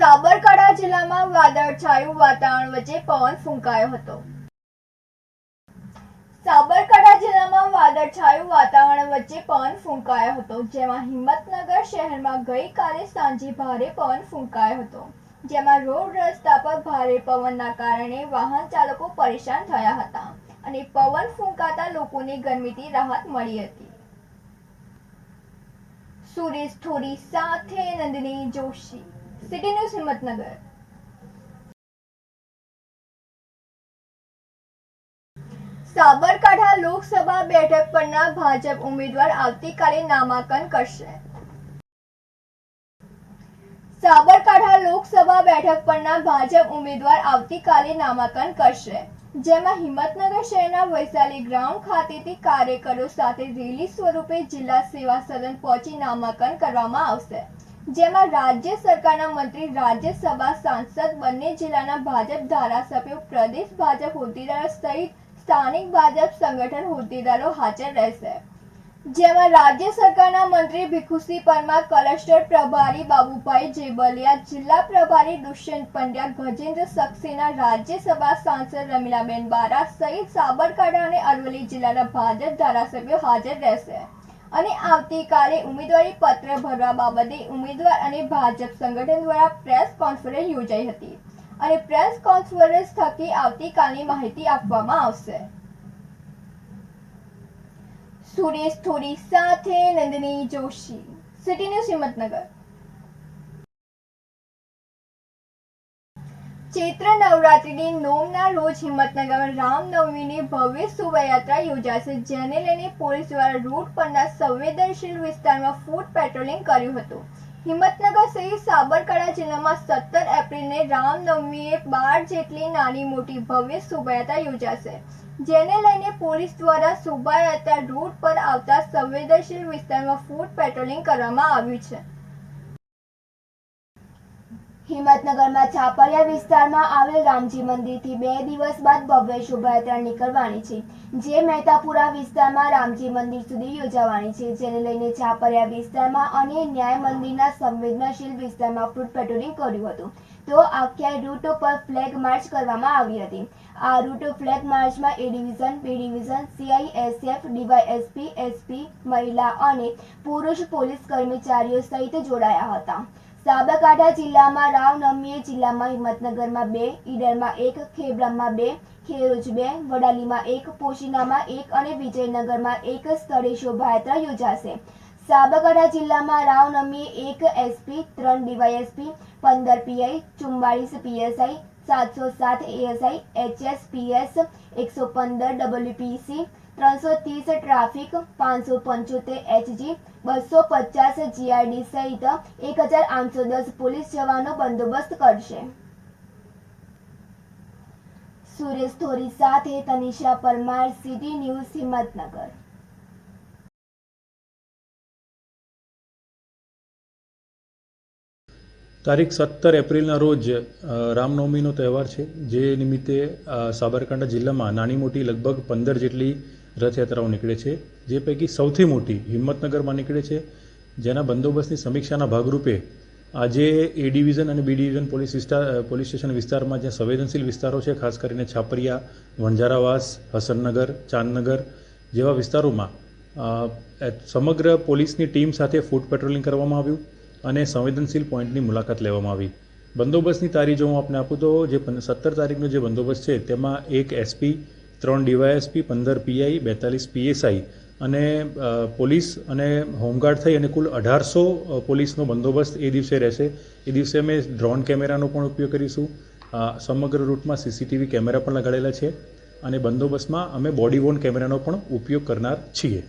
સાબરકાંઠા જિલ્લામાં વાદળછાયું વાતાવરણ વચ્ચે પવન ફૂંકાયો હતો. સાબરકાંઠા જિલ્લામાં વાદળછાયું વાતાવરણ વચ્ચે પવન ફૂંકાયો હતો, જેમાં હિંમતનગર શહેરમાં ગઈકાલે સાંજે ભારે પવન ફૂંકાયો હતો, જેમાં રોડ રસ્તા પર ભારે પવનના કારણે વાહન ચાલકો પરેશાન થયા હતા અને પવન ફૂંકાતા લોકોને ગરમીથી રાહત મળી હતી. સુરેશ થોરી સાથે નંદિની જોશી, સિટી ન્યૂઝ હિંમતનગર. સાબરકાંઠા લોકસભા બેઠક પરના ભાજપ ઉમેદવાર આવતીકાલે નામાંકન કરશે. સાબરકાંઠા લોકસભા બેઠક પરના ભાજપ ઉમેદવાર આવતીકાલે નામાંકન કરશે, જેમાં હિંમતનગર શહેરના વૈશાલી ગ્રાઉન્ડ ખાતેથી કાર્યકરો સાથે રેલી સ્વરૂપે જિલ્લા સેવા સદન પહોંચી નામાંકન કરવામાં આવશે, જેમાં રાજ્ય સરકારના મંત્રી, રાજ્યસભા સાંસદ, બંને જિલ્લાના ભાજપ ધારાસભ્યો, પ્રદેશ ભાજપ હોદ્દેદારો સહિત સ્થાનિક ભાજપ સંગઠન હોદ્દેદારો હાજર રહેશે, જેમાં રાજ્ય સરકારના મંત્રી ભીખુસિંહ પરમાર, કલેક્ટર પ્રભારી બાબુભાઈ જેબલિયા, જિલ્લા પ્રભારી દુષ્યંત પંડ્યા, ગજેન્દ્ર સક્સેના, રાજ્યસભા સાંસદ રમીલાબેન બારા સહિત સાબરકાંઠા અને અરવલ્લી જિલ્લાના ભાજપ ધારાસભ્યો હાજર રહેશે અને આવતીકાલે ઉમેદવારી પત્ર ભરવા બાબતે ઉમેદવાર અને ભાજપ સંગઠન દ્વારા પ્રેસ કોન્ફરન્સ યોજાઈ હતી અને પ્રેસ કોન્ફરન્સ થકી આવતીકાલની માહિતી આપવામાં આવશે. સુરેશ થોરી સાથે નંદિની જોશી, સિટી ન્યૂઝ હિંમતનગર. ચૈત્ર નવરાત્રિની નોમના રોજ હિંમતનગરમાં રામનવમીની ભવ્ય શોભાયાત્રા યોજાશે, જેને લઈને પોલીસ દ્વારા રૂટ પરના સંવેદનશીલ વિસ્તારમાં ફૂટ પેટ્રોલિંગ કર્યું હતું. હિંમતનગર સહિત સાબરકાંઠા જિલ્લામાં 17 એપ્રિલને રામનવમીએ 12 જેટલી નાની મોટી ભવ્ય શોભાયાત્રા યોજાશે, જેને લઈને પોલીસ દ્વારા શોભાયાત્રા રૂટ પર આવતા સંવેદનશીલ વિસ્તારમાં ફૂટ પેટ્રોલિંગ કરવામાં આવ્યું છે. હિંમતનગરમાં છાપરિયા વિસ્તારમાં આવેલ રામજી મંદિરથી 2 દિવસ બાદ ભવ્ય શોભાયાત્રા નીકળવાની છે, જે મહેતાપુરા વિસ્તારમાં રામજી મંદિર સુધી યોજાવાની છે, જેને લઈને છાપરિયા વિસ્તારમાં અને ન્યાય મંદિરના સંવેદનશીલ વિસ્તારમાં ફૂટ પેટ્રોલિંગ કર્યું હતું. તો આખ્યા રૂટ પર ફ્લેગ માર્ચ કરવામાં આવી હતી. આ રૂટ ફ્લેગ માર્ચમાં A division, B division, CISF, DYSP, SP, મહિલા અને પુરુષ પોલીસ કર્મચારીઓ સહિત જોડાયા હતા. સાબરકાંઠા જિલ્લામાં રામનવમીએ જિલ્લામાં હિંમતનગરમાં 2, ઈડરમાં 1, ખેબ્રામાં 2, ખેરોજ 2, વડાલીમાં 1, પોશીનામાં 1 અને વિજયનગરમાં 1 સ્થળે શોભાયાત્રા યોજાશે. સાબરકાંઠા જિલ્લામાં રામનવમીએ 1 SP, 3 DYSP, 15 PI, 44 PSI, 707 ASI, HSPS, 115 WPC, 330 traffic, 575 HG, 250 GID સહિત 1810 પોલીસ જવાનો બંદોબસ્ત કરશે. સુરેશ થોરી સાથે તનિષા પરમાર, સિટી ન્યૂઝ હિંમતનગર. તારીખ 17 એપ્રિલના રોજ રામનવમીનો તહેવાર છે, જે નિમિત્તે સાબરકાંઠા જિલ્લામાં નાની મોટી લગભગ 15 જેટલી રથયાત્રાઓ નીકળે છે, જે પૈકી સૌથી મોટી હિંમતનગરમાં નીકળે છે, જેના બંદોબસ્તની સમીક્ષાના ભાગરૂપે આજે એ ડિવિઝન અને બી ડિવિઝન પોલીસ સ્ટેશન વિસ્તારમાં જ્યાં સંવેદનશીલ વિસ્તારો છે, ખાસ કરીને છાપરિયા, વણઝારાવાસ, હસનનગર, ચાંદનગર જેવા વિસ્તારોમાં સમગ્ર પોલીસની ટીમ સાથે ફૂટ પેટ્રોલિંગ કરવામાં આવ્યું અને સંવેદનશીલ પોઈન્ટની મુલાકાત લેવામાં આવી. બંદોબસ્તની તારીખ જો હું આપને આપું તો જે 17 તારીખનો જે બંદોબસ્ત છે તેમાં 1 SP, 3 DYSP, 15 PI, 42 PSI અને પોલીસ અને હોમગાર્ડ થઈ અને કુલ 1800 પોલીસનો બંદોબસ્ત એ દિવસે રહેશે. એ દિવસે અમે ડ્રોન કેમેરાનો પણ ઉપયોગ કરીશું. સમગ્ર રૂટમાં CCTV કેમેરા પણ લગાડેલા છે અને બંદોબસ્તમાં અમે બોડી વોર્ન કેમેરાનો પણ ઉપયોગ કરનાર છીએ.